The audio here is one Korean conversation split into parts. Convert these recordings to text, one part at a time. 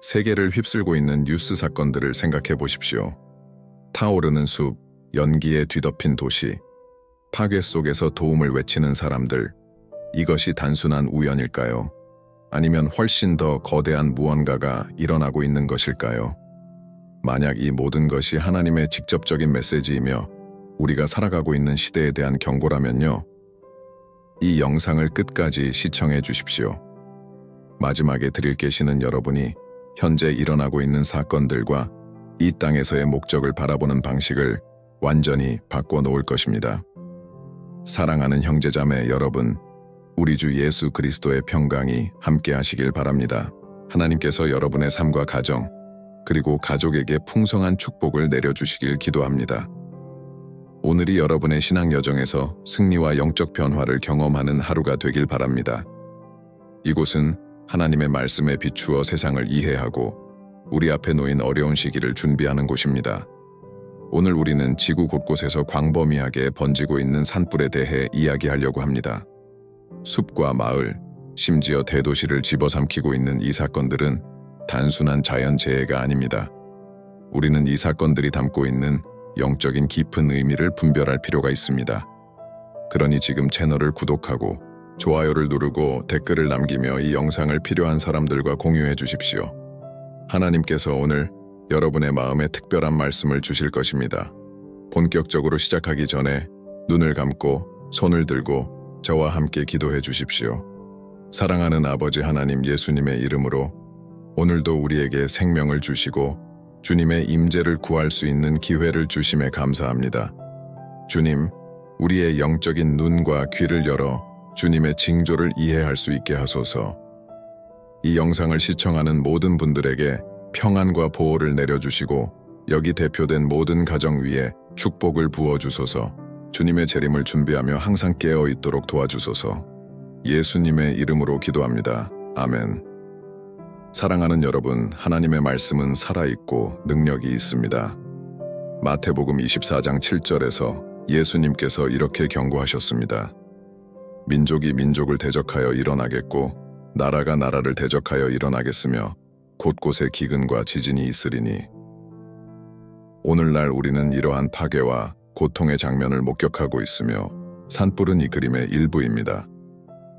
세계를 휩쓸고 있는 뉴스 사건들을 생각해 보십시오. 타오르는 숲, 연기에 뒤덮인 도시, 파괴 속에서 도움을 외치는 사람들, 이것이 단순한 우연일까요? 아니면 훨씬 더 거대한 무언가가 일어나고 있는 것일까요? 만약 이 모든 것이 하나님의 직접적인 메시지이며 우리가 살아가고 있는 시대에 대한 경고라면요. 이 영상을 끝까지 시청해 주십시오. 마지막에 드릴 계시는 여러분이 현재 일어나고 있는 사건들과 이 땅에서의 목적을 바라보는 방식을 완전히 바꿔놓을 것입니다. 사랑하는 형제자매 여러분, 우리 주 예수 그리스도의 평강이 함께 하시길 바랍니다. 하나님께서 여러분의 삶과 가정, 그리고 가족에게 풍성한 축복을 내려주시길 기도합니다. 오늘이 여러분의 신앙 여정에서 승리와 영적 변화를 경험하는 하루가 되길 바랍니다. 이곳은 하나님의 말씀에 비추어 세상을 이해하고 우리 앞에 놓인 어려운 시기를 준비하는 곳입니다. 오늘 우리는 지구 곳곳에서 광범위하게 번지고 있는 산불에 대해 이야기하려고 합니다. 숲과 마을, 심지어 대도시를 집어삼키고 있는 이 사건들은 단순한 자연재해가 아닙니다. 우리는 이 사건들이 담고 있는 영적인 깊은 의미를 분별할 필요가 있습니다. 그러니 지금 채널을 구독하고 좋아요를 누르고 댓글을 남기며 이 영상을 필요한 사람들과 공유해 주십시오. 하나님께서 오늘 여러분의 마음에 특별한 말씀을 주실 것입니다. 본격적으로 시작하기 전에 눈을 감고 손을 들고 저와 함께 기도해 주십시오. 사랑하는 아버지 하나님, 예수님의 이름으로 오늘도 우리에게 생명을 주시고 주님의 임재를 구할 수 있는 기회를 주심에 감사합니다. 주님, 우리의 영적인 눈과 귀를 열어 주님의 징조를 이해할 수 있게 하소서. 이 영상을 시청하는 모든 분들에게 평안과 보호를 내려주시고 여기 대표된 모든 가정 위에 축복을 부어주소서. 주님의 재림을 준비하며 항상 깨어 있도록 도와주소서. 예수님의 이름으로 기도합니다. 아멘. 사랑하는 여러분, 하나님의 말씀은 살아있고 능력이 있습니다. 마태복음 24장 7절에서 예수님께서 이렇게 경고하셨습니다. 민족이 민족을 대적하여 일어나겠고 나라가 나라를 대적하여 일어나겠으며 곳곳에 기근과 지진이 있으리니. 오늘날 우리는 이러한 파괴와 고통의 장면을 목격하고 있으며 산불은 이 그림의 일부입니다.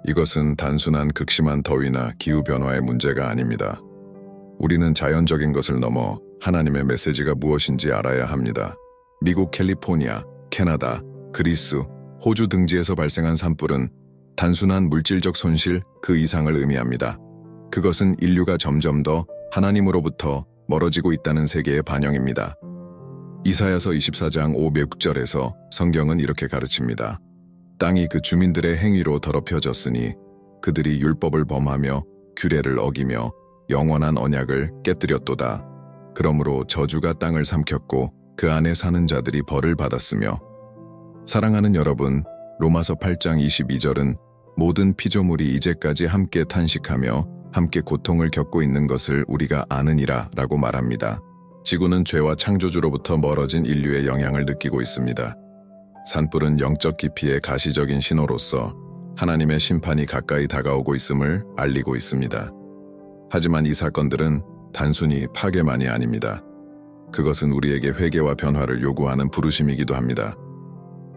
이것은 단순한 극심한 더위나 기후변화의 문제가 아닙니다. 우리는 자연적인 것을 넘어 하나님의 메시지가 무엇인지 알아야 합니다. 미국 캘리포니아, 캐나다, 그리스, 호주 등지에서 발생한 산불은 단순한 물질적 손실 그 이상을 의미합니다. 그것은 인류가 점점 더 하나님으로부터 멀어지고 있다는 세계의 반영입니다. 이사야서 24장 500절에서 성경은 이렇게 가르칩니다. 땅이 그 주민들의 행위로 더럽혀졌으니 그들이 율법을 범하며 규례를 어기며 영원한 언약을 깨뜨렸도다. 그러므로 저주가 땅을 삼켰고 그 안에 사는 자들이 벌을 받았으며. 사랑하는 여러분, 로마서 8장 22절은 모든 피조물이 이제까지 함께 탄식하며 함께 고통을 겪고 있는 것을 우리가 아느니라 라고 말합니다. 지구는 죄와 창조주로부터 멀어진 인류의 영향을 느끼고 있습니다. 산불은 영적 깊이의 가시적인 신호로서 하나님의 심판이 가까이 다가오고 있음을 알리고 있습니다. 하지만 이 사건들은 단순히 파괴만이 아닙니다. 그것은 우리에게 회개와 변화를 요구하는 부르심이기도 합니다.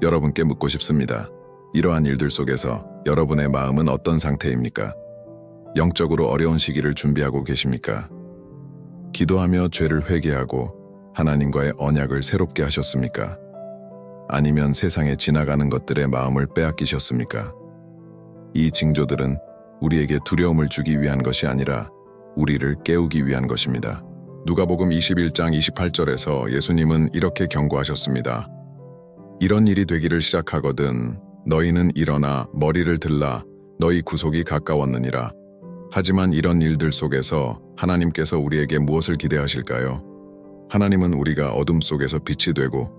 여러분께 묻고 싶습니다. 이러한 일들 속에서 여러분의 마음은 어떤 상태입니까? 영적으로 어려운 시기를 준비하고 계십니까? 기도하며 죄를 회개하고 하나님과의 언약을 새롭게 하셨습니까? 아니면 세상에 지나가는 것들의 마음을 빼앗기셨습니까? 이 징조들은 우리에게 두려움을 주기 위한 것이 아니라 우리를 깨우기 위한 것입니다. 누가복음 21장 28절에서 예수님은 이렇게 경고하셨습니다. 이런 일이 되기를 시작하거든 너희는 일어나 머리를 들라 너희 구속이 가까웠느니라. 하지만 이런 일들 속에서 하나님께서 우리에게 무엇을 기대하실까요? 하나님은 우리가 어둠 속에서 빛이 되고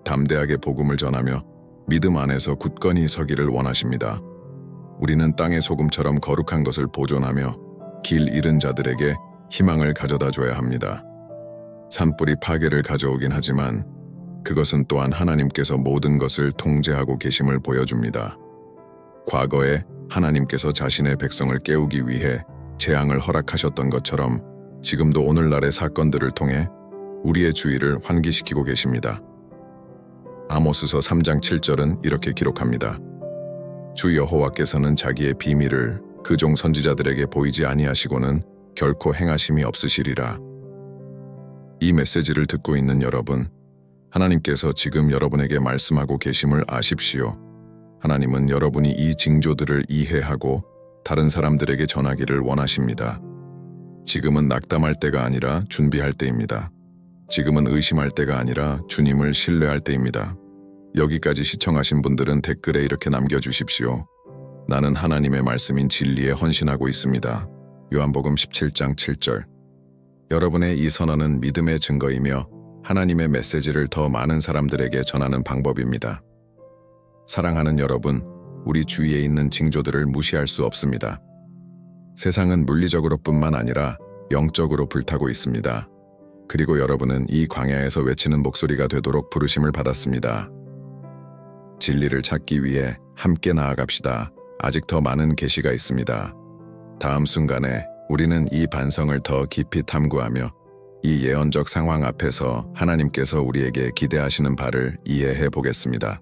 담대하게 복음을 전하며 믿음 안에서 굳건히 서기를 원하십니다. 우리는 땅의 소금처럼 거룩한 것을 보존하며 길 잃은 자들에게 희망을 가져다 줘야 합니다. 산불이 파괴를 가져오긴 하지만 그것은 또한 하나님께서 모든 것을 통제하고 계심을 보여줍니다. 과거에 하나님께서 자신의 백성을 깨우기 위해 재앙을 허락하셨던 것처럼 지금도 오늘날의 사건들을 통해 우리의 주의를 환기시키고 계십니다. 아모스서 3장 7절은 이렇게 기록합니다. 주 여호와께서는 자기의 비밀을 그 종 선지자들에게 보이지 아니하시고는 결코 행하심이 없으시리라. 이 메시지를 듣고 있는 여러분, 하나님께서 지금 여러분에게 말씀하고 계심을 아십시오. 하나님은 여러분이 이 징조들을 이해하고 다른 사람들에게 전하기를 원하십니다. 지금은 낙담할 때가 아니라 준비할 때입니다. 지금은 의심할 때가 아니라 주님을 신뢰할 때입니다. 여기까지 시청하신 분들은 댓글에 이렇게 남겨주십시오. 나는 하나님의 말씀인 진리에 헌신하고 있습니다. 요한복음 17장 7절. 여러분의 이 선언은 믿음의 증거이며 하나님의 메시지를 더 많은 사람들에게 전하는 방법입니다. 사랑하는 여러분, 우리 주위에 있는 징조들을 무시할 수 없습니다. 세상은 물리적으로뿐만 아니라 영적으로 불타고 있습니다. 그리고 여러분은 이 광야에서 외치는 목소리가 되도록 부르심을 받았습니다. 진리를 찾기 위해 함께 나아갑시다. 아직 더 많은 계시가 있습니다. 다음 순간에 우리는 이 반성을 더 깊이 탐구하며 이 예언적 상황 앞에서 하나님께서 우리에게 기대하시는 바를 이해해 보겠습니다.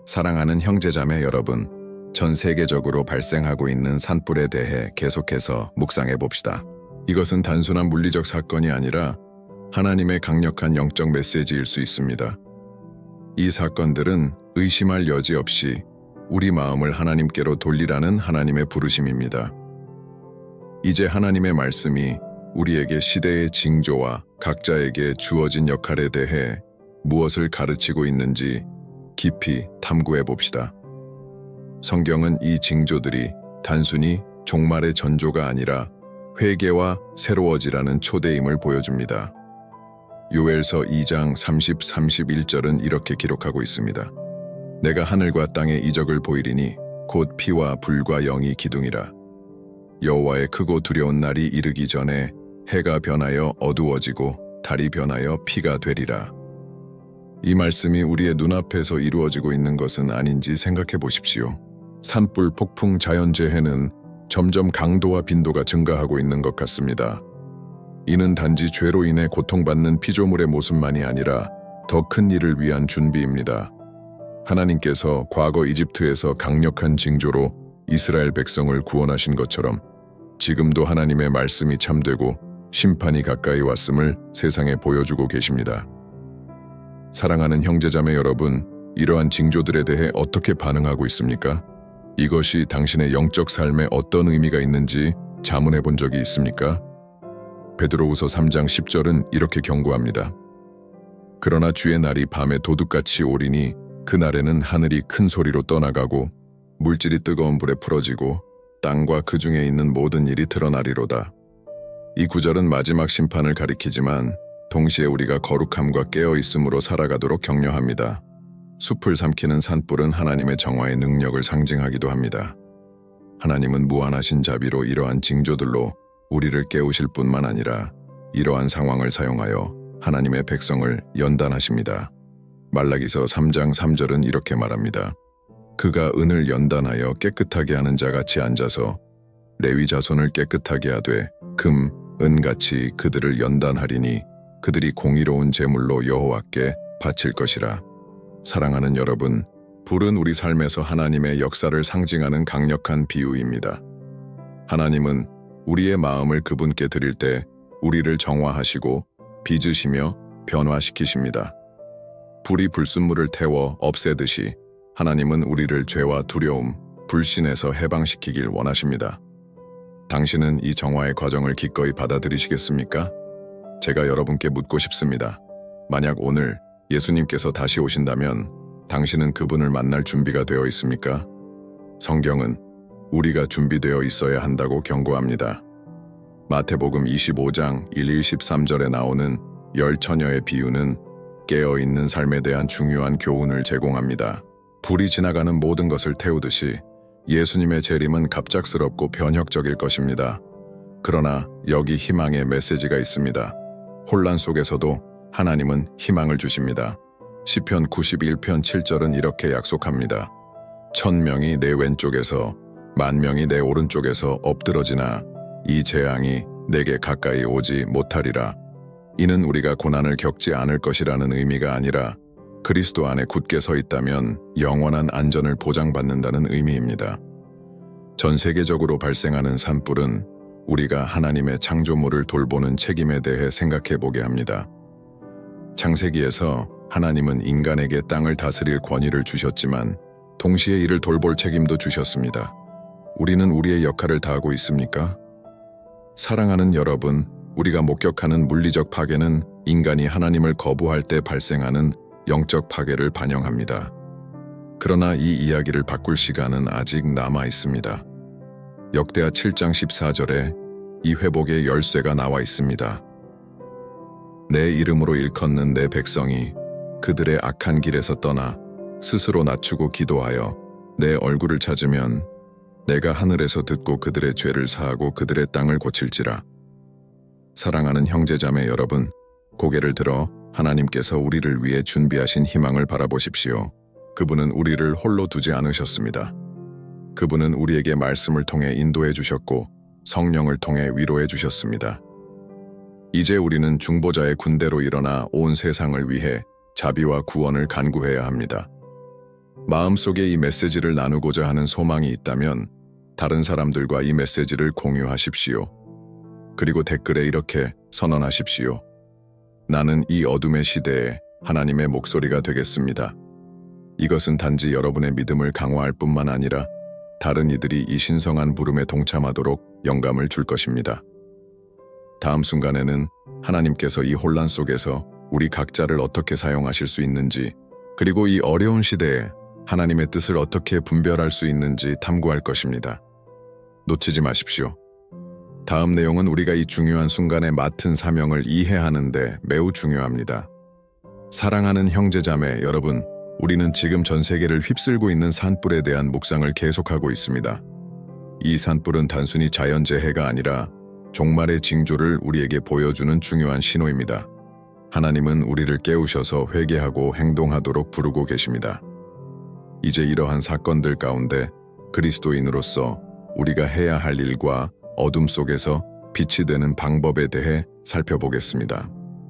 사랑하는 형제자매 여러분, 전 세계적으로 발생하고 있는 산불에 대해 계속해서 묵상해 봅시다. 이것은 단순한 물리적 사건이 아니라 하나님의 강력한 영적 메시지일 수 있습니다. 이 사건들은 의심할 여지 없이 우리 마음을 하나님께로 돌리라는 하나님의 부르심입니다. 이제 하나님의 말씀이 우리에게 시대의 징조와 각자에게 주어진 역할에 대해 무엇을 가르치고 있는지 깊이 탐구해 봅시다. 성경은 이 징조들이 단순히 종말의 전조가 아니라 회개와 새로워지라는 초대임을 보여줍니다. 요엘서 2장 30, 31절은 이렇게 기록하고 있습니다. 내가 하늘과 땅의 이적을 보이리니 곧 피와 불과 영이 기둥이라. 여호와의 크고 두려운 날이 이르기 전에 해가 변하여 어두워지고 달이 변하여 피가 되리라. 이 말씀이 우리의 눈앞에서 이루어지고 있는 것은 아닌지 생각해 보십시오. 산불, 폭풍, 자연재해는 점점 강도와 빈도가 증가하고 있는 것 같습니다. 이는 단지 죄로 인해 고통받는 피조물의 모습만이 아니라 더 큰 일을 위한 준비입니다. 하나님께서 과거 이집트에서 강력한 징조로 이스라엘 백성을 구원하신 것처럼 지금도 하나님의 말씀이 참되고 심판이 가까이 왔음을 세상에 보여주고 계십니다. 사랑하는 형제자매 여러분, 이러한 징조들에 대해 어떻게 반응하고 있습니까? 이것이 당신의 영적 삶에 어떤 의미가 있는지 자문해 본 적이 있습니까? 베드로후서 3장 10절은 이렇게 경고합니다. 그러나 주의 날이 밤에 도둑같이 오리니 그날에는 하늘이 큰 소리로 떠나가고 물질이 뜨거운 불에 풀어지고 땅과 그 중에 있는 모든 일이 드러나리로다. 이 구절은 마지막 심판을 가리키지만 동시에 우리가 거룩함과 깨어있음으로 살아가도록 격려합니다. 숲을 삼키는 산불은 하나님의 정화의 능력을 상징하기도 합니다. 하나님은 무한하신 자비로 이러한 징조들로 우리를 깨우실 뿐만 아니라 이러한 상황을 사용하여 하나님의 백성을 연단하십니다. 말라기서 3장 3절은 이렇게 말합니다. 그가 은을 연단하여 깨끗하게 하는 자같이 앉아서 레위 자손을 깨끗하게 하되 금, 은같이 그들을 연단하리니 그들이 공의로운 제물로 여호와께 바칠 것이라. 사랑하는 여러분, 불은 우리 삶에서 하나님의 역사를 상징하는 강력한 비유입니다. 하나님은 우리의 마음을 그분께 드릴 때 우리를 정화하시고 빚으시며 변화시키십니다. 불이 불순물을 태워 없애듯이 하나님은 우리를 죄와 두려움, 불신에서 해방시키길 원하십니다. 당신은 이 정화의 과정을 기꺼이 받아들이시겠습니까? 제가 여러분께 묻고 싶습니다. 만약 오늘 예수님께서 다시 오신다면 당신은 그분을 만날 준비가 되어 있습니까? 성경은 우리가 준비되어 있어야 한다고 경고합니다. 마태복음 25장 1-13절에 나오는 10처녀의 비유는 깨어있는 삶에 대한 중요한 교훈을 제공합니다. 불이 지나가는 모든 것을 태우듯이 예수님의 재림은 갑작스럽고 변혁적일 것입니다. 그러나 여기 희망의 메시지가 있습니다. 혼란 속에서도 하나님은 희망을 주십니다. 시편 91편 7절은 이렇게 약속합니다. 1000명이 내 왼쪽에서 10,000명이 내 오른쪽에서 엎드러지나 이 재앙이 내게 가까이 오지 못하리라. 이는 우리가 고난을 겪지 않을 것이라는 의미가 아니라 그리스도 안에 굳게 서 있다면 영원한 안전을 보장받는다는 의미입니다. 전 세계적으로 발생하는 산불은 우리가 하나님의 창조물을 돌보는 책임에 대해 생각해 보게 합니다. 창세기에서 하나님은 인간에게 땅을 다스릴 권위를 주셨지만 동시에 이를 돌볼 책임도 주셨습니다. 우리는 우리의 역할을 다하고 있습니까? 사랑하는 여러분, 우리가 목격하는 물리적 파괴는 인간이 하나님을 거부할 때 발생하는 영적 파괴를 반영합니다. 그러나 이 이야기를 바꿀 시간은 아직 남아 있습니다. 역대하 7장 14절에 이 회복의 열쇠가 나와 있습니다. 내 이름으로 일컫는 내 백성이 그들의 악한 길에서 떠나 스스로 낮추고 기도하여 내 얼굴을 찾으면 내가 하늘에서 듣고 그들의 죄를 사하고 그들의 땅을 고칠지라. 사랑하는 형제자매 여러분, 고개를 들어 하나님께서 우리를 위해 준비하신 희망을 바라보십시오. 그분은 우리를 홀로 두지 않으셨습니다. 그분은 우리에게 말씀을 통해 인도해 주셨고 성령을 통해 위로해 주셨습니다. 이제 우리는 중보자의 군대로 일어나 온 세상을 위해 자비와 구원을 간구해야 합니다. 마음속에 이 메시지를 나누고자 하는 소망이 있다면 다른 사람들과 이 메시지를 공유하십시오. 그리고 댓글에 이렇게 선언하십시오. 나는 이 어둠의 시대에 하나님의 목소리가 되겠습니다. 이것은 단지 여러분의 믿음을 강화할 뿐만 아니라 다른 이들이 이 신성한 부름에 동참하도록 영감을 줄 것입니다. 다음 순간에는 하나님께서 이 혼란 속에서 우리 각자를 어떻게 사용하실 수 있는지, 그리고 이 어려운 시대에 하나님의 뜻을 어떻게 분별할 수 있는지 탐구할 것입니다. 놓치지 마십시오. 다음 내용은 우리가 이 중요한 순간에 맡은 사명을 이해하는 데 매우 중요합니다. 사랑하는 형제자매 여러분, 우리는 지금 전 세계를 휩쓸고 있는 산불에 대한 묵상을 계속하고 있습니다. 이 산불은 단순히 자연재해가 아니라 종말의 징조를 우리에게 보여주는 중요한 신호입니다. 하나님은 우리를 깨우셔서 회개하고 행동하도록 부르고 계십니다. 이제 이러한 사건들 가운데 그리스도인으로서 우리가 해야 할 일과 어둠 속에서 빛이 되는 방법에 대해 살펴보겠습니다.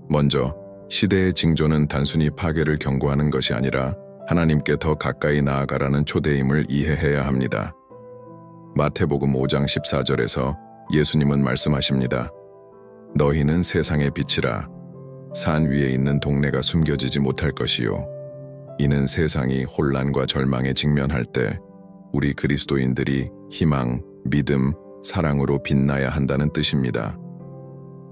먼저 시대의 징조는 단순히 파괴를 경고하는 것이 아니라 하나님께 더 가까이 나아가라는 초대임을 이해해야 합니다. 마태복음 5장 14절에서 예수님은 말씀하십니다. 너희는 세상의 빛이라. 산 위에 있는 동네가 숨겨지지 못할 것이요. 이는 세상이 혼란과 절망에 직면할 때 우리 그리스도인들이 희망, 믿음, 사랑으로 빛나야 한다는 뜻입니다.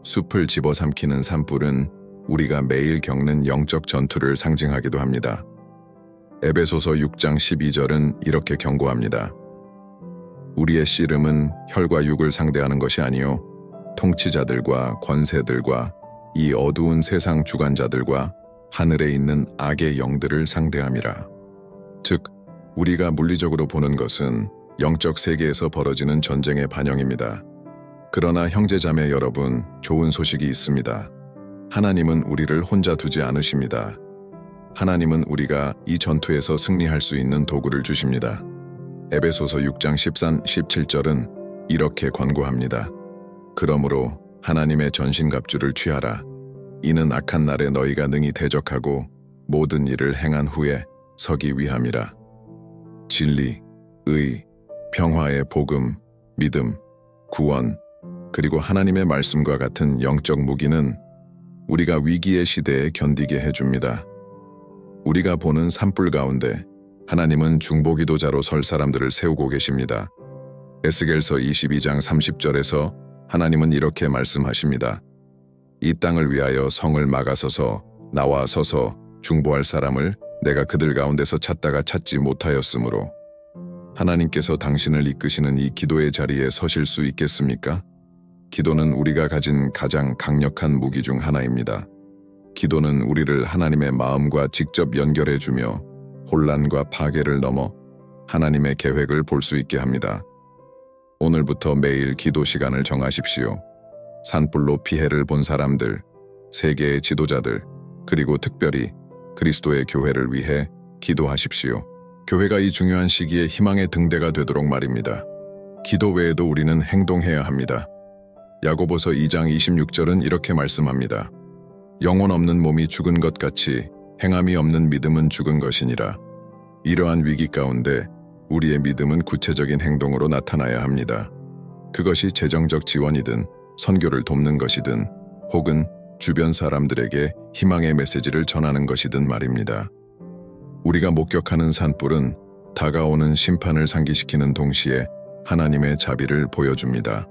숲을 집어삼키는 산불은 우리가 매일 겪는 영적 전투를 상징하기도 합니다. 에베소서 6장 12절은 이렇게 경고합니다. 우리의 씨름은 혈과 육을 상대하는 것이 아니요 통치자들과 권세들과 이 어두운 세상 주관자들과 하늘에 있는 악의 영들을 상대함이라. 즉, 우리가 물리적으로 보는 것은 영적 세계에서 벌어지는 전쟁의 반영입니다. 그러나 형제자매 여러분, 좋은 소식이 있습니다. 하나님은 우리를 혼자 두지 않으십니다. 하나님은 우리가 이 전투에서 승리할 수 있는 도구를 주십니다. 에베소서 6장 13, 17절은 이렇게 권고합니다. 그러므로 하나님의 전신갑주를 취하라. 이는 악한 날에 너희가 능히 대적하고 모든 일을 행한 후에 서기 위함이라. 진리, 의, 평화의 복음, 믿음, 구원, 그리고 하나님의 말씀과 같은 영적 무기는 우리가 위기의 시대에 견디게 해줍니다. 우리가 보는 산불 가운데 하나님은 중보기도자로 설 사람들을 세우고 계십니다. 에스겔서 22장 30절에서 하나님은 이렇게 말씀하십니다. 이 땅을 위하여 성을 막아서서 나와 서서 중보할 사람을 내가 그들 가운데서 찾다가 찾지 못하였으므로. 하나님께서 당신을 이끄시는 이 기도의 자리에 서실 수 있겠습니까? 기도는 우리가 가진 가장 강력한 무기 중 하나입니다. 기도는 우리를 하나님의 마음과 직접 연결해주며 혼란과 파괴를 넘어 하나님의 계획을 볼 수 있게 합니다. 오늘부터 매일 기도 시간을 정하십시오. 산불로 피해를 본 사람들, 세계의 지도자들, 그리고 특별히 그리스도의 교회를 위해 기도하십시오. 교회가 이 중요한 시기에 희망의 등대가 되도록 말입니다. 기도 외에도 우리는 행동해야 합니다. 야고보서 2장 26절은 이렇게 말씀합니다. 영혼 없는 몸이 죽은 것 같이 행함이 없는 믿음은 죽은 것이니라. 이러한 위기 가운데 우리의 믿음은 구체적인 행동으로 나타나야 합니다. 그것이 재정적 지원이든 선교를 돕는 것이든 혹은 주변 사람들에게 희망의 메시지를 전하는 것이든 말입니다. 우리가 목격하는 산불은 다가오는 심판을 상기시키는 동시에 하나님의 자비를 보여줍니다.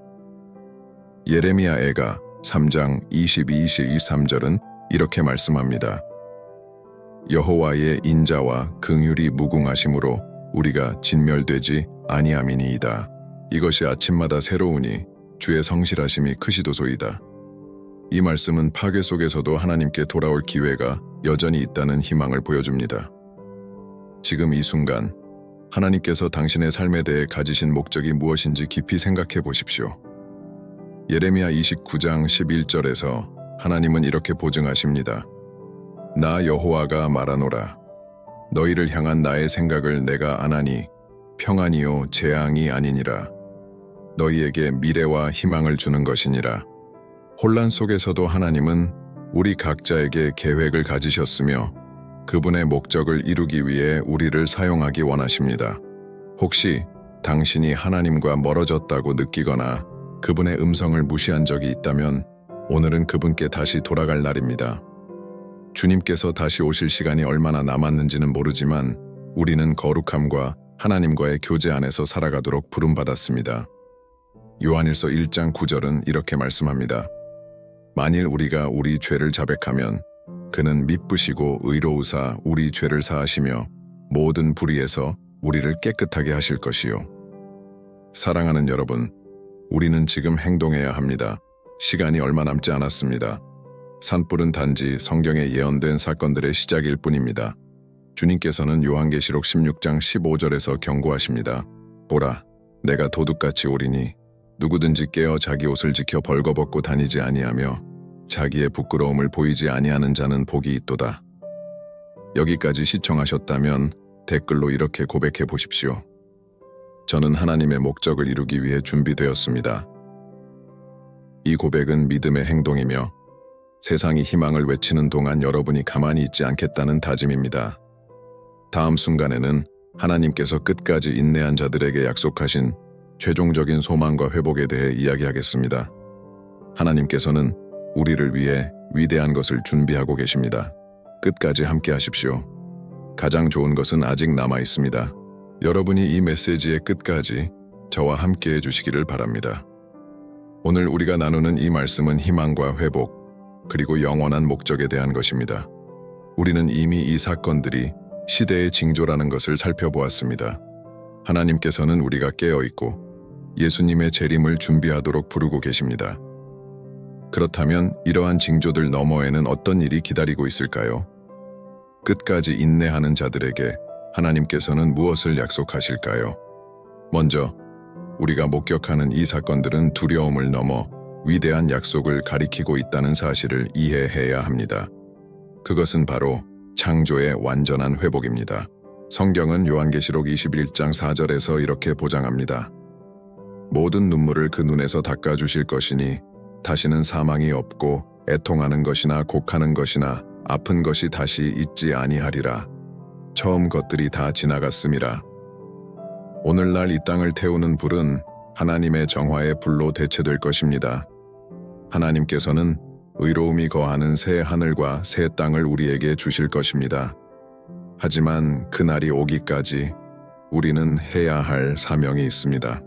예레미야애가 3장 22-23절은 이렇게 말씀합니다. 여호와의 인자와 긍휼이 무궁하심으로 우리가 진멸되지 아니함이니이다. 이것이 아침마다 새로우니 주의 성실하심이 크시도소이다. 이 말씀은 파괴 속에서도 하나님께 돌아올 기회가 여전히 있다는 희망을 보여줍니다. 지금 이 순간 하나님께서 당신의 삶에 대해 가지신 목적이 무엇인지 깊이 생각해 보십시오. 예레미야 29장 11절에서 하나님은 이렇게 보증하십니다. 나 여호와가 말하노라. 너희를 향한 나의 생각을 내가 아나니 평안이요 재앙이 아니니라. 너희에게 미래와 희망을 주는 것이니라. 혼란 속에서도 하나님은 우리 각자에게 계획을 가지셨으며 그분의 목적을 이루기 위해 우리를 사용하기 원하십니다. 혹시 당신이 하나님과 멀어졌다고 느끼거나 그분의 음성을 무시한 적이 있다면 오늘은 그분께 다시 돌아갈 날입니다. 주님께서 다시 오실 시간이 얼마나 남았는지는 모르지만 우리는 거룩함과 하나님과의 교제 안에서 살아가도록 부름받았습니다. 요한일서 1장 9절은 이렇게 말씀합니다. 만일 우리가 우리 죄를 자백하면 그는 미쁘시고 의로우사 우리 죄를 사하시며 모든 불의에서 우리를 깨끗하게 하실 것이요. 사랑하는 여러분, 우리는 지금 행동해야 합니다. 시간이 얼마 남지 않았습니다. 산불은 단지 성경에 예언된 사건들의 시작일 뿐입니다. 주님께서는 요한계시록 16장 15절에서 경고하십니다. 보라, 내가 도둑같이 오리니 누구든지 깨어 자기 옷을 지켜 벌거벗고 다니지 아니하며 자기의 부끄러움을 보이지 아니하는 자는 복이 있도다. 여기까지 시청하셨다면 댓글로 이렇게 고백해 보십시오. 저는 하나님의 목적을 이루기 위해 준비되었습니다. 이 고백은 믿음의 행동이며 세상이 희망을 외치는 동안 여러분이 가만히 있지 않겠다는 다짐입니다. 다음 순간에는 하나님께서 끝까지 인내한 자들에게 약속하신 최종적인 소망과 회복에 대해 이야기하겠습니다. 하나님께서는 우리를 위해 위대한 것을 준비하고 계십니다. 끝까지 함께 하십시오. 가장 좋은 것은 아직 남아 있습니다. 여러분이 이 메시지의 끝까지 저와 함께 해주시기를 바랍니다. 오늘 우리가 나누는 이 말씀은 희망과 회복, 그리고 영원한 목적에 대한 것입니다. 우리는 이미 이 사건들이 시대의 징조라는 것을 살펴보았습니다. 하나님께서는 우리가 깨어있고 예수님의 재림을 준비하도록 부르고 계십니다. 그렇다면 이러한 징조들 너머에는 어떤 일이 기다리고 있을까요? 끝까지 인내하는 자들에게 하나님께서는 무엇을 약속하실까요? 먼저 우리가 목격하는 이 사건들은 두려움을 넘어 위대한 약속을 가리키고 있다는 사실을 이해해야 합니다. 그것은 바로 창조의 완전한 회복입니다. 성경은 요한계시록 21장 4절에서 이렇게 보장합니다. 모든 눈물을 그 눈에서 닦아주실 것이니 다시는 사망이 없고 애통하는 것이나 곡하는 것이나 아픈 것이 다시 있지 아니하리라. 처음 것들이 다 지나갔음이라. 오늘날 이 땅을 태우는 불은 하나님의 정화의 불로 대체될 것입니다. 하나님께서는 의로움이 거하는 새 하늘과 새 땅을 우리에게 주실 것입니다. 하지만 그날이 오기까지 우리는 해야 할 사명이 있습니다.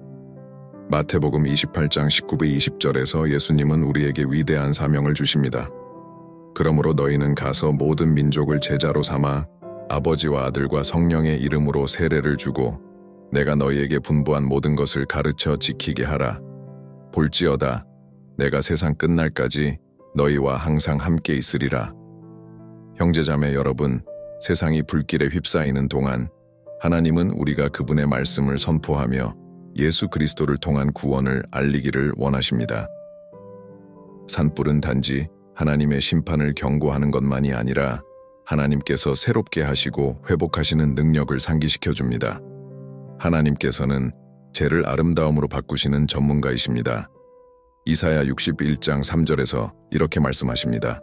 마태복음 28장 19-20절에서 예수님은 우리에게 위대한 사명을 주십니다. 그러므로 너희는 가서 모든 민족을 제자로 삼아 아버지와 아들과 성령의 이름으로 세례를 주고 내가 너희에게 분부한 모든 것을 가르쳐 지키게 하라. 볼지어다 내가 세상 끝날까지 너희와 항상 함께 있으리라. 형제자매 여러분, 세상이 불길에 휩싸이는 동안 하나님은 우리가 그분의 말씀을 선포하며 예수 그리스도를 통한 구원을 알리기를 원하십니다. 산불은 단지 하나님의 심판을 경고하는 것만이 아니라 하나님께서 새롭게 하시고 회복하시는 능력을 상기시켜 줍니다. 하나님께서는 죄를 아름다움으로 바꾸시는 전문가이십니다. 이사야 61장 3절에서 이렇게 말씀하십니다.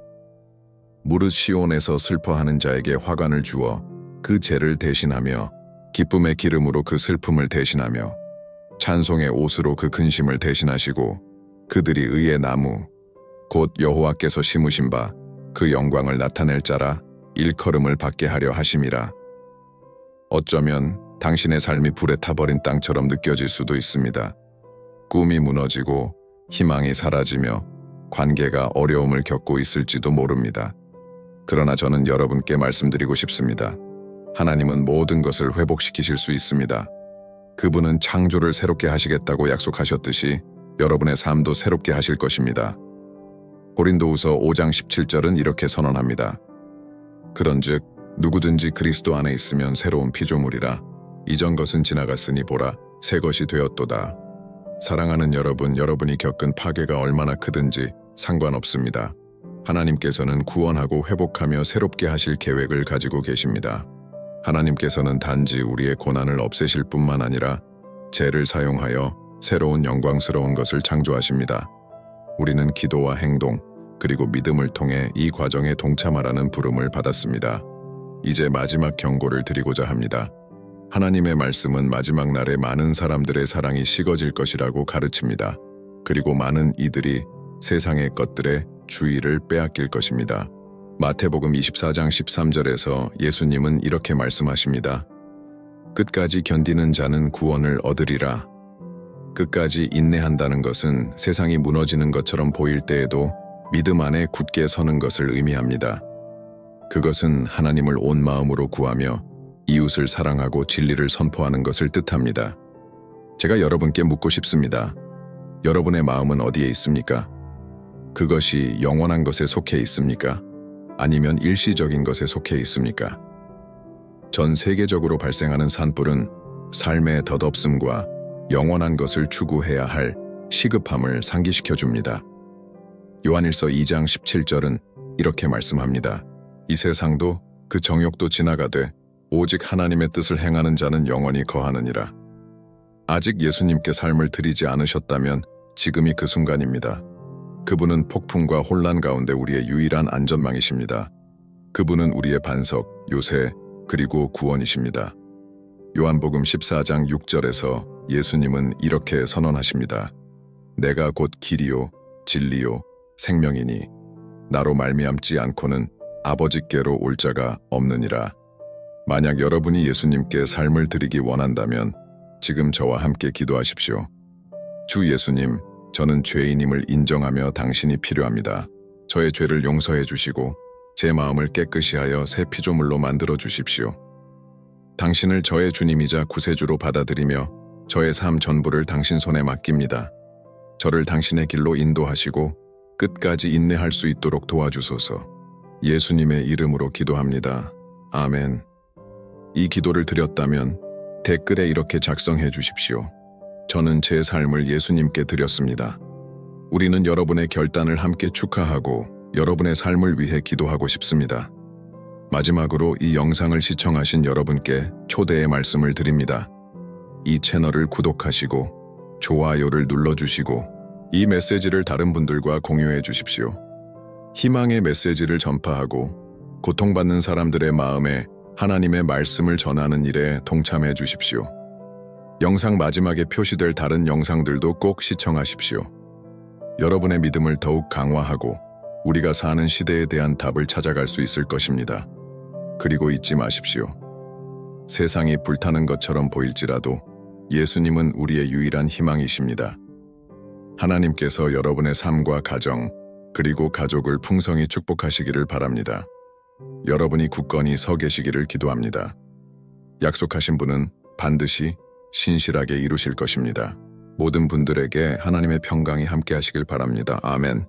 무릇 시온에서 슬퍼하는 자에게 화관을 주어 그 죄를 대신하며 기쁨의 기름으로 그 슬픔을 대신하며 찬송의 옷으로 그 근심을 대신하시고 그들이 의의 나무 곧 여호와께서 심으신 바 그 영광을 나타낼 자라 일컬음을 받게 하려 하심이라. 어쩌면 당신의 삶이 불에 타버린 땅처럼 느껴질 수도 있습니다. 꿈이 무너지고 희망이 사라지며 관계가 어려움을 겪고 있을지도 모릅니다. 그러나 저는 여러분께 말씀드리고 싶습니다. 하나님은 모든 것을 회복시키실 수 있습니다. 그분은 창조를 새롭게 하시겠다고 약속하셨듯이 여러분의 삶도 새롭게 하실 것입니다. 고린도후서 5장 17절은 이렇게 선언합니다. 그런즉 누구든지 그리스도 안에 있으면 새로운 피조물이라 이전 것은 지나갔으니 보라 새 것이 되었도다. 사랑하는 여러분, 여러분이 겪은 파괴가 얼마나 크든지 상관없습니다. 하나님께서는 구원하고 회복하며 새롭게 하실 계획을 가지고 계십니다. 하나님께서는 단지 우리의 고난을 없애실 뿐만 아니라 죄를 사용하여 새로운 영광스러운 것을 창조하십니다. 우리는 기도와 행동, 그리고 믿음을 통해 이 과정에 동참하라는 부름을 받았습니다. 이제 마지막 경고를 드리고자 합니다. 하나님의 말씀은 마지막 날에 많은 사람들의 사랑이 식어질 것이라고 가르칩니다. 그리고 많은 이들이 세상의 것들에 주의를 빼앗길 것입니다. 마태복음 24장 13절에서 예수님은 이렇게 말씀하십니다. 끝까지 견디는 자는 구원을 얻으리라. 끝까지 인내한다는 것은 세상이 무너지는 것처럼 보일 때에도 믿음 안에 굳게 서는 것을 의미합니다. 그것은 하나님을 온 마음으로 구하며 이웃을 사랑하고 진리를 선포하는 것을 뜻합니다. 제가 여러분께 묻고 싶습니다. 여러분의 마음은 어디에 있습니까? 그것이 영원한 것에 속해 있습니까? 아니면 일시적인 것에 속해 있습니까? 전 세계적으로 발생하는 산불은 삶의 덧없음과 영원한 것을 추구해야 할 시급함을 상기시켜 줍니다. 요한일서 2장 17절은 이렇게 말씀합니다. 이 세상도 그 정욕도 지나가되 오직 하나님의 뜻을 행하는 자는 영원히 거하느니라. 아직 예수님께 삶을 드리지 않으셨다면 지금이 그 순간입니다. 그분은 폭풍과 혼란 가운데 우리의 유일한 안전망이십니다. 그분은 우리의 반석, 요새, 그리고 구원이십니다. 요한복음 14장 6절에서 예수님은 이렇게 선언하십니다. 내가 곧 길이요, 진리요, 생명이니 나로 말미암지 않고는 아버지께로 올 자가 없느니라. 만약 여러분이 예수님께 삶을 드리기 원한다면 지금 저와 함께 기도하십시오. 주 예수님, 저는 죄인임을 인정하며 당신이 필요합니다. 저의 죄를 용서해 주시고 제 마음을 깨끗이 하여 새 피조물로 만들어 주십시오. 당신을 저의 주님이자 구세주로 받아들이며 저의 삶 전부를 당신 손에 맡깁니다. 저를 당신의 길로 인도하시고 끝까지 인내할 수 있도록 도와주소서. 예수님의 이름으로 기도합니다. 아멘. 이 기도를 드렸다면 댓글에 이렇게 작성해 주십시오. 저는 제 삶을 예수님께 드렸습니다. 우리는 여러분의 결단을 함께 축하하고 여러분의 삶을 위해 기도하고 싶습니다. 마지막으로 이 영상을 시청하신 여러분께 초대의 말씀을 드립니다. 이 채널을 구독하시고 좋아요를 눌러주시고 이 메시지를 다른 분들과 공유해 주십시오. 희망의 메시지를 전파하고 고통받는 사람들의 마음에 하나님의 말씀을 전하는 일에 동참해 주십시오. 영상 마지막에 표시될 다른 영상들도 꼭 시청하십시오. 여러분의 믿음을 더욱 강화하고 우리가 사는 시대에 대한 답을 찾아갈 수 있을 것입니다. 그리고 잊지 마십시오. 세상이 불타는 것처럼 보일지라도 예수님은 우리의 유일한 희망이십니다. 하나님께서 여러분의 삶과 가정, 그리고 가족을 풍성히 축복하시기를 바랍니다. 여러분이 굳건히 서 계시기를 기도합니다. 약속하신 분은 반드시 신실하게 이루실 것입니다. 모든 분들에게 하나님의 평강이 함께 하시길 바랍니다. 아멘.